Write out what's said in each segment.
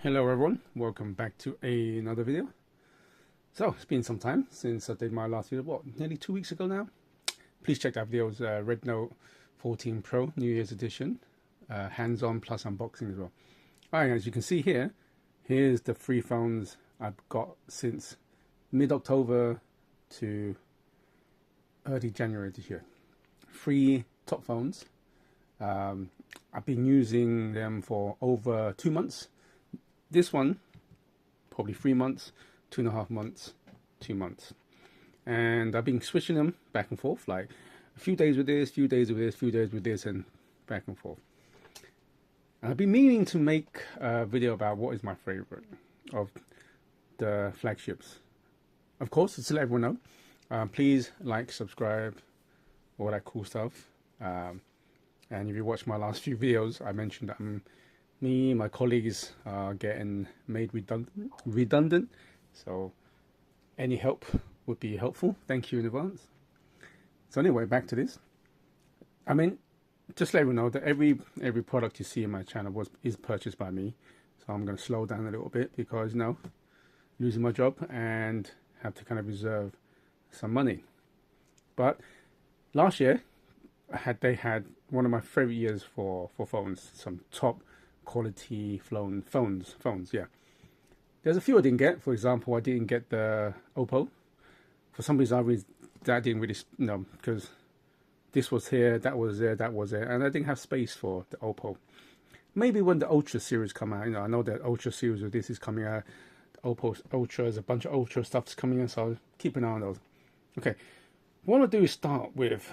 Hello everyone, welcome back to another video. So it's been some time since I did my last video, nearly 2 weeks ago now. Please check that video. It was Redmi 14 Pro New Year's edition, hands-on plus unboxing as well. Alright, as you can see here, here's the three phones I've got since mid-October to early January this year. Three top phones. I've been using them for over 2 months. This one, probably 3 months, 2.5 months, 2 months. And I've been switching them back and forth, like a few days with this, few days with this, few days with this, and back and forth. And I've been meaning to make a video about what is my favorite of the flagships. Of course, to let everyone know, please like, subscribe, all that cool stuff. And if you watch my last few videos, I mentioned that my colleagues are getting made redundant. So any help would be helpful. Thank you in advance. So anyway, back to this. I mean, just let everyone know that every product you see in my channel is purchased by me. So I'm going to slow down a little bit because losing my job and have to kind of reserve some money. But last year, they had one of my favorite years for phones. Some top quality phones. Yeah, there's a few I didn't get. For example, I didn't get the Oppo. For some reason, that didn't really, because this was here, that was there, and I didn't have space for the Oppo. Maybe when the Ultra series come out, I know that Ultra series of this is coming out. The Oppo Ultra, there's a bunch of Ultra stuff's coming in, so I'll keep an eye on those. Okay, what I'll do is start with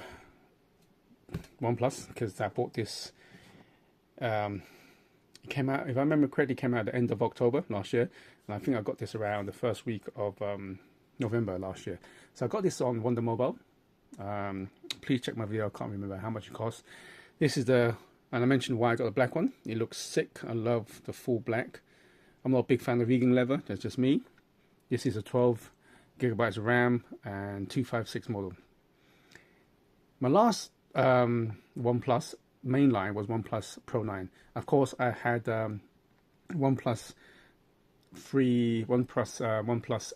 OnePlus, because I bought this. It came out, if I remember correctly, came out at the end of October last year, and I think I got this around the first week of November last year. So I got this on Wonder Mobile. Please check my video. I can't remember how much it cost. This is and I mentioned why I got the black one. It looks sick. I love the full black. I'm not a big fan of vegan leather. That's just me. This is a 12 gigabytes of RAM and 256 model. My last OnePlus mainline was OnePlus Pro 9. Of course, I had OnePlus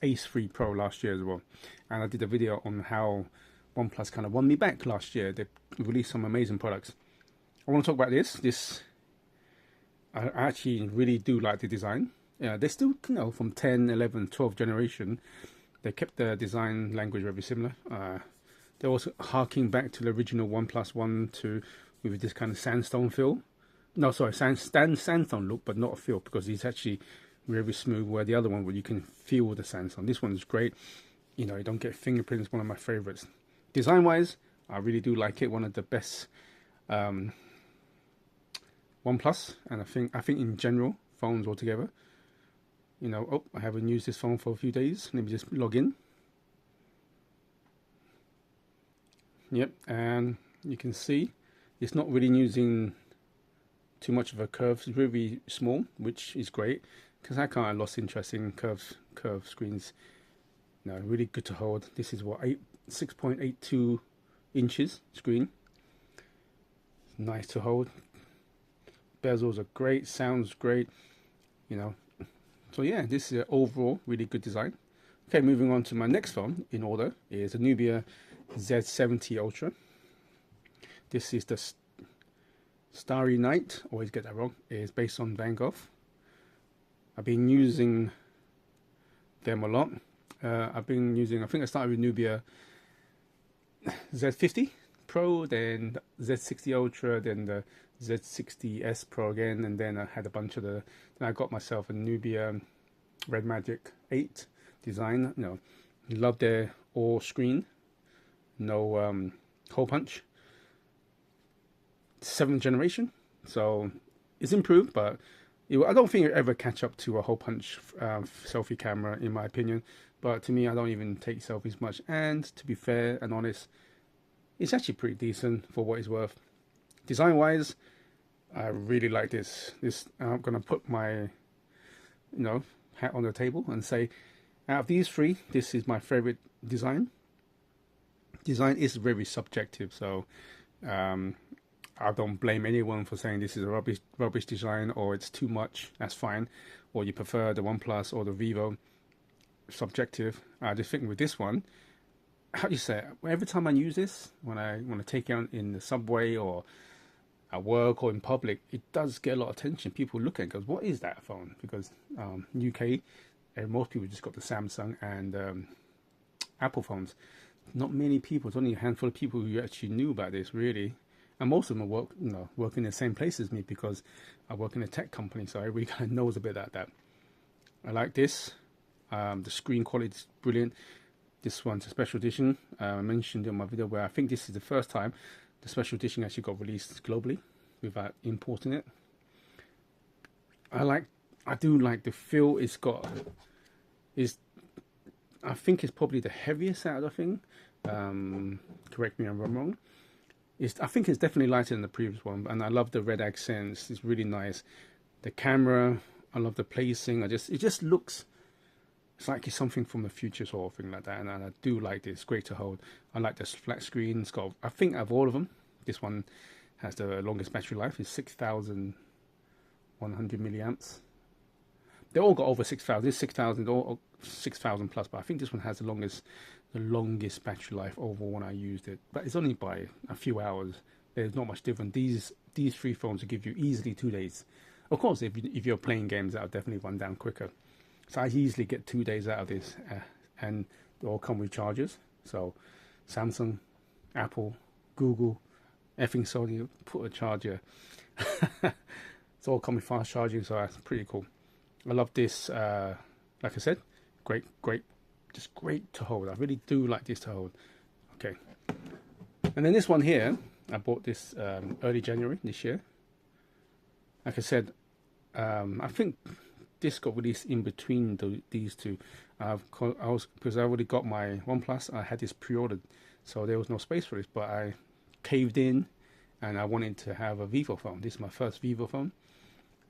Ace 3 Pro last year as well, and I did a video on how OnePlus kind of won me back last year. They released some amazing products. I want to talk about this. I actually really do like the design. Yeah, they still, from 10, 11, 12 generation, they kept the design language very similar. They're also harking back to the original OnePlus 1 to with this kind of sandstone feel. No, sorry, sandstone look, but not a feel, because it's actually very smooth, where the other one, where you can feel the sandstone. This one is great. You don't get fingerprints, one of my favorites. Design wise, I really do like it. One of the best OnePlus, and I think in general, phones altogether. I haven't used this phone for a few days. Let me just log in. Yep, and you can see it's not really using too much of a curve. It's really small, which is great, because I kind of lost interest in curved screens. Really good to hold. This is what, 6.82 inches screen. Nice to hold. Bezels are great. Sounds great. So yeah, this is an overall really good design. Okay, moving on to my next phone in order is a Nubia Z70 Ultra. This is the Starry Night. Always get that wrong. It's based on Van Gogh. I've been using them a lot. I think I started with Nubia Z50 Pro, then Z60 Ultra, then the Z60S Pro again, and then I had a bunch of then I got myself a Nubia Red Magic 8 design. Love their all screen, no hole punch. 7th generation, so it's improved, but I don't think it'll ever catch up to a hole punch selfie camera, in my opinion. But to me, I don't even take selfies much, and to be fair and honest, it's actually pretty decent for what it's worth. Design wise, I really like this. I'm gonna put my hat on the table and say, out of these three, this is my favorite design. Design is very subjective, so I don't blame anyone for saying this is a rubbish design or it's too much. That's fine. Or you prefer the OnePlus or the Vivo. Subjective. I just think with this one, how do you say it? Every time I use this, when I want to take it out in the subway or at work or in public, it does get a lot of attention. People look at it and goes, what is that phone? Because UK, most people just got the Samsung and Apple phones. Not many people, it's only a handful of people who actually knew about this, really. And most of them work in the same place as me because I work in a tech company, so everybody kind of knows a bit about that. I like this. The screen quality is brilliant. This one's a special edition. I mentioned in my video where I think this is the first time the special edition actually got released globally without importing it. I do like the feel it's got. I think it's probably the heaviest out of the thing. Correct me if I'm wrong. I think it's definitely lighter than the previous one, and I love the red accents. It's really nice. The camera, I love the placing. It just looks. It's like it's something from the future sort of thing like that, and I do like this. It's great to hold. I like this flat screen. It's got, I think, out of all of them, this one has the longest battery life. It's 6,100 milliamps. They all got over 6,000. It's 6,000 or 6,000 plus, but I think this one has the longest battery life overall when I used it. But it's only by a few hours. There's not much different. These three phones will give you easily 2 days. Of course, if you're playing games, that'll definitely run down quicker. So I easily get 2 days out of this, and they all come with chargers. So Samsung, Apple, Google, effing Sony put a charger. It's all come with fast charging, so that's pretty cool. I love this. Like I said, great, just great to hold. I really do like this to hold. Okay, and then this one here, I bought this early January this year. Like I said, I think this got released in between these two. Because I already got my OnePlus. I had this pre-ordered, so there was no space for this. But I caved in, and I wanted to have a Vivo phone. This is my first Vivo phone,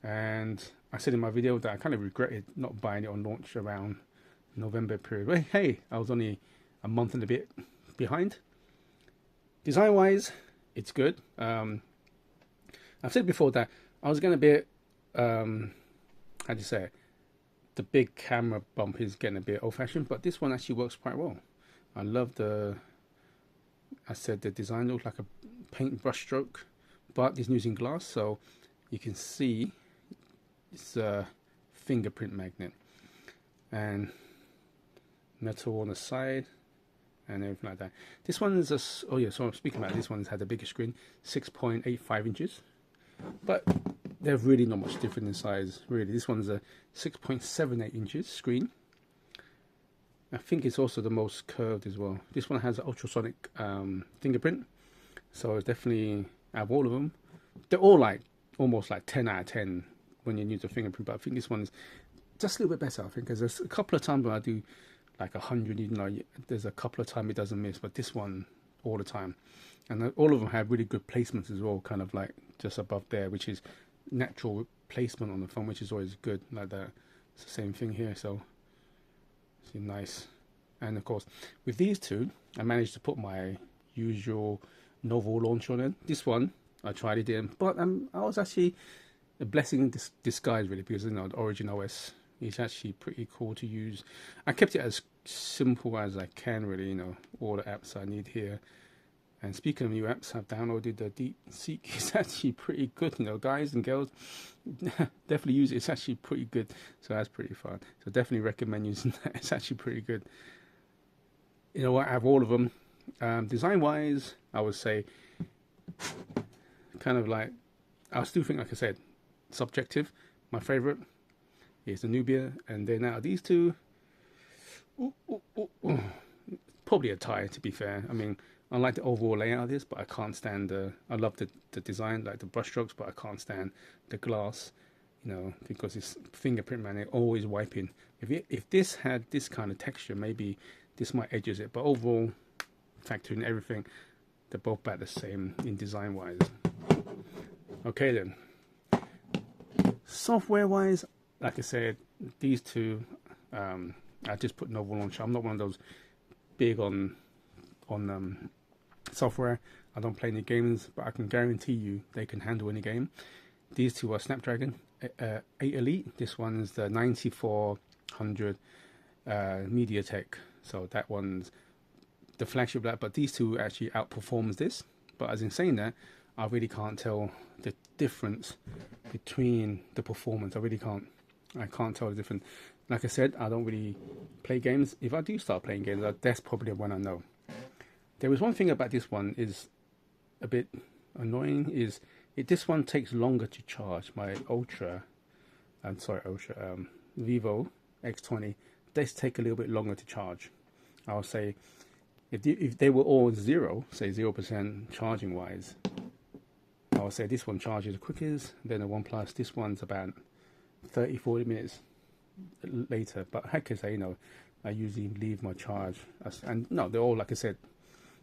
and I said in my video that I kind of regretted not buying it on launch around November period. Well, hey, I was only a month and a bit behind. Design-wise, it's good. I've said before that I was going to be how do you say it? The big camera bump is getting a bit old-fashioned, but this one actually works quite well. I love the design looks like a paint brush stroke, but it's using glass, so you can see it's a fingerprint magnet and metal on the side and everything like that. This one is so I'm speaking about this one's had a bigger screen, 6.85 inches, but they're really not much different in size, really. This one's a 6.78 inches screen. I think it's also the most curved as well. This one has an ultrasonic fingerprint, so it's definitely, out of all of them, they're all like almost like 10 out of 10 when you use the fingerprint, but I think this one's just a little bit better. I think because there's a couple of times when I do like 100, there's a couple of times it doesn't miss, but this one all the time. And all of them have really good placements as well, kind of like just above there, which is natural placement on the phone, which is always good like that. It's the same thing here, so it's nice. And of course with these two I managed to put my usual Novo launcher on it. This one I tried it in, but I was actually a blessing in disguise, really, because the Origin OS is actually pretty cool to use. I kept it as simple as I can, really, all the apps I need here. And speaking of new apps, I've downloaded the DeepSeek. It's actually pretty good, guys and girls. Definitely use it. It's actually pretty good. So that's pretty fun. So definitely recommend using that. It's actually pretty good. I have all of them. Design-wise, I would say, kind of like, I still think, like I said, subjective. My favorite is the Nubia. And then out of these two, probably a tie, to be fair. I mean, I like the overall layout of this, but I can't stand I love the design, like the brush strokes, but I can't stand the glass, because it's fingerprint magnet, always wiping. If this had this kind of texture, maybe this might edges it, but overall, factoring everything, they're both about the same in design wise. Okay then. Software wise, like I said, these two, I just put Novo Launcher. I'm not one of those big on software. I don't play any games, but I can guarantee you they can handle any game. These two are Snapdragon 8 Elite. This one's the 9400 MediaTek. So that one's the flagship, but these two actually outperforms this. But as in saying that, I really can't tell the difference between the performance. I can't tell the difference. Like I said, I don't really play games. If I do start playing games, that's probably when I know. There is one thing about this one is a bit annoying, is this one takes longer to charge. My Vivo X200 does take a little bit longer to charge. I'll say if they were all zero, say 0% charging wise, I would say this one charges the quickest. Then the OnePlus, this one's about 30-40 minutes later. But heck, I say, you know, I usually leave my charge, and no, they're all, like I said,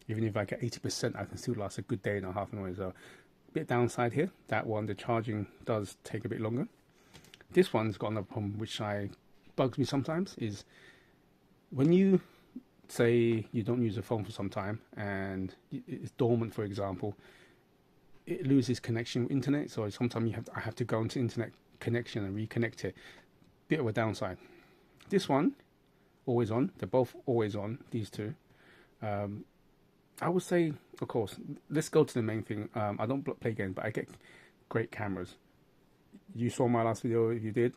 even if I get 80%, I can still last a good day and a half anyway. So bit downside here, that one, the charging does take a bit longer. This one's got another problem which bugs me sometimes, is when you say you don't use a phone for some time and it's dormant, for example, it loses connection with internet. So sometimes I have to go into internet connection and reconnect it. Bit of a downside. This one, always on. They're both always on, these two. I would say, of course, let's go to the main thing. I don't play games, but I get great cameras. You saw my last video. If you did,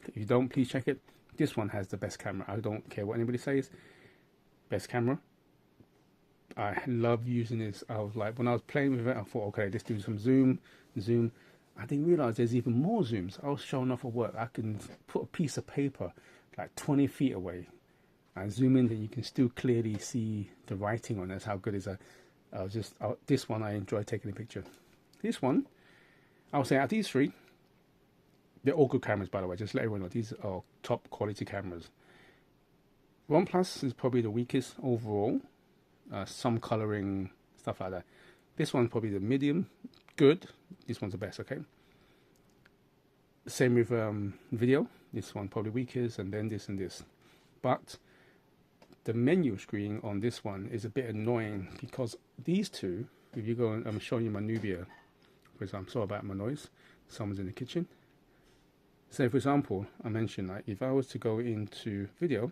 if you don't, please check it. This one has the best camera. I don't care what anybody says. Best camera. I love using this. I was like, when I was playing with it, I thought, okay, let's do some zoom. I didn't realize there's even more zooms. I was showing off at work. I can put a piece of paper like 20 feet away and zoom in, and you can still clearly see the writing on it. That's how good is that. This one I enjoy taking a picture. This one, I would say out of these three, they're all good cameras, by the way. Just let everyone know these are top quality cameras. OnePlus is probably the weakest overall. Some coloring, stuff like that. This one's probably the medium, good. This one's the best, okay? Same with video. This one probably weakest, and then this and this. But the menu screen on this one is a bit annoying, because these two, if you go and I'm showing you my Nubia, for example, sorry about my noise, someone's in the kitchen. So for example, I mentioned like if I was to go into video,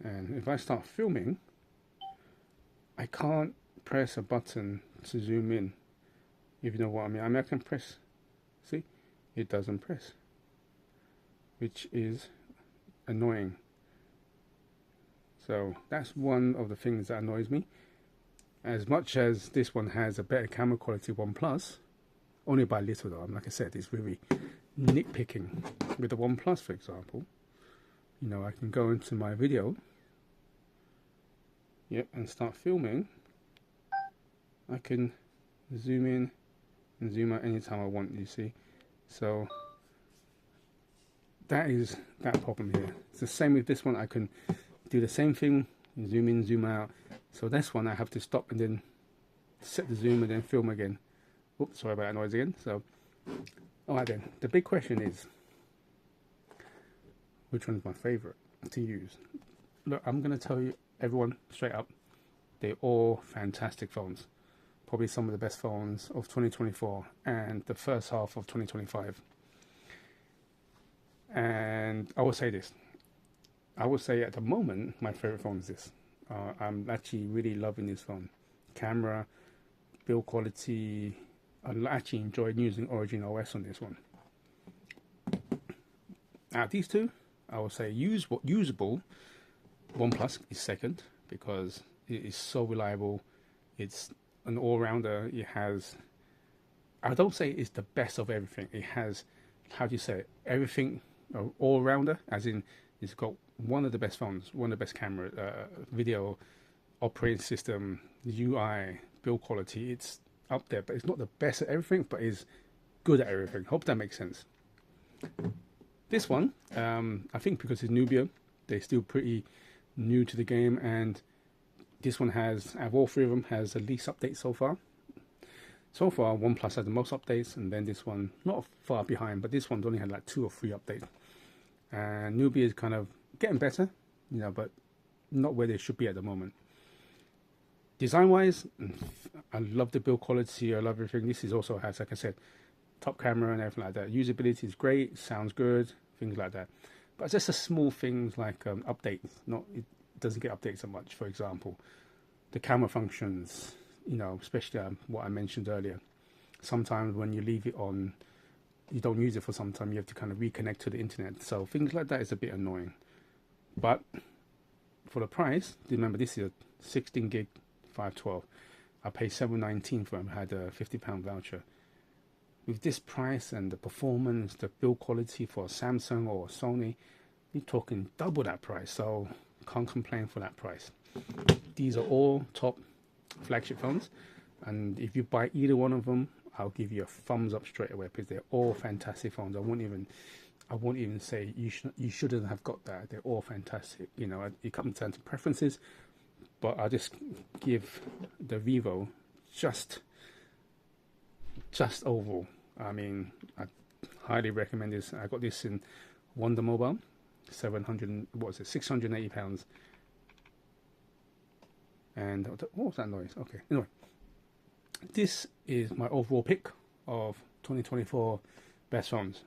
and if I start filming, I can't press a button to zoom in, if you know what I mean. I mean, I can press, see, it doesn't press, which is annoying. So that's one of the things that annoys me. As much as this one has a better camera quality, OnePlus, only by little though. Like I said, it's really nitpicking. With the OnePlus, for example, you know, I can go into my video, yep, and start filming. I can zoom in and zoom out anytime I want, you see. So that is that problem here. It's the same with this one. I can do the same thing, zoom in, zoom out. So this one I have to stop and then set the zoom and then film again. Oops, sorry about that noise again. So, alright then, the big question is, which one's my favorite to use? Look, I'm going to tell you, everyone, straight up, they're all fantastic phones. Probably some of the best phones of 2024 and the first half of 2025. And I will say this. I would say at the moment, my favorite phone is this. I'm actually really loving this phone. Camera, build quality. I actually enjoyed using Origin OS on this one. Out of these two, I would say usable. OnePlus is second, because it is so reliable. It's an all-rounder. It has, I don't say it's the best of everything. It has, how do you say it? Everything all-rounder, as in it's got one of the best phones, one of the best camera, video, operating system, UI, build quality. It's up there, but it's not the best at everything, but is good at everything. Hope that makes sense. This one, I think because it's Nubia, they're still pretty new to the game, and this one has, out of all three of them, has the least updates so far. So far, OnePlus has the most updates, and then this one, not far behind, but this one's only had like 2 or 3 updates. And Nubia is kind of getting better, you know, but not where they should be at the moment. design wise, I love the build quality, I love everything. This is also has, like I said, top camera and everything like that. Usability is great, sounds good, things like that. But just a small things like updates, it doesn't get updated so much. For example, the camera functions, you know, especially what I mentioned earlier. Sometimes when you leave it on, you don't use it for some time, you have to kind of reconnect to the internet. So things like that is a bit annoying. But for the price, remember this is a 16 gig 512. I paid $7.19 for it. I had a £50 voucher. With this price and the performance, the build quality for Samsung or Sony, you're talking double that price. So can't complain for that price. These are all top flagship phones, and if you buy either one of them, I'll give you a thumbs up straight away, because they're all fantastic phones. I won't even say you shouldn't have got that. They're all fantastic. You know, it comes down to preferences, but I'll just give the Vivo just overall. I mean, I highly recommend this. I got this in Wonder Mobile, 680 pounds. And what was that noise? Okay, anyway, this is my overall pick of 2024 best phones.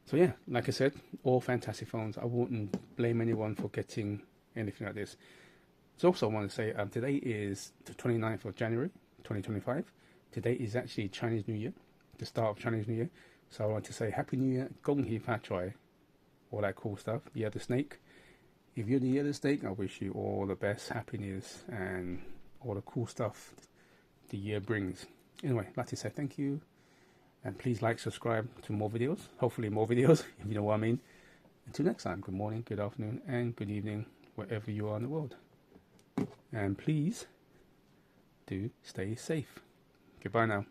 So yeah, like I said, all fantastic phones. I wouldn't blame anyone for getting anything like this. So also I want to say today is the 29th of January 2025. Today is actually Chinese New Year, the start of Chinese New Year. So I want to say Happy New Year, Gong Hei Fat Choi, all that cool stuff. Year of the Snake. If you're the Year of the Snake, I wish you all the best, happiness, and all the cool stuff the year brings. Anyway, I'd like to say thank you, and please like, subscribe to more videos. Hopefully more videos, if you know what I mean. Until next time, good morning, good afternoon, and good evening, wherever you are in the world. And please do stay safe. Goodbye now.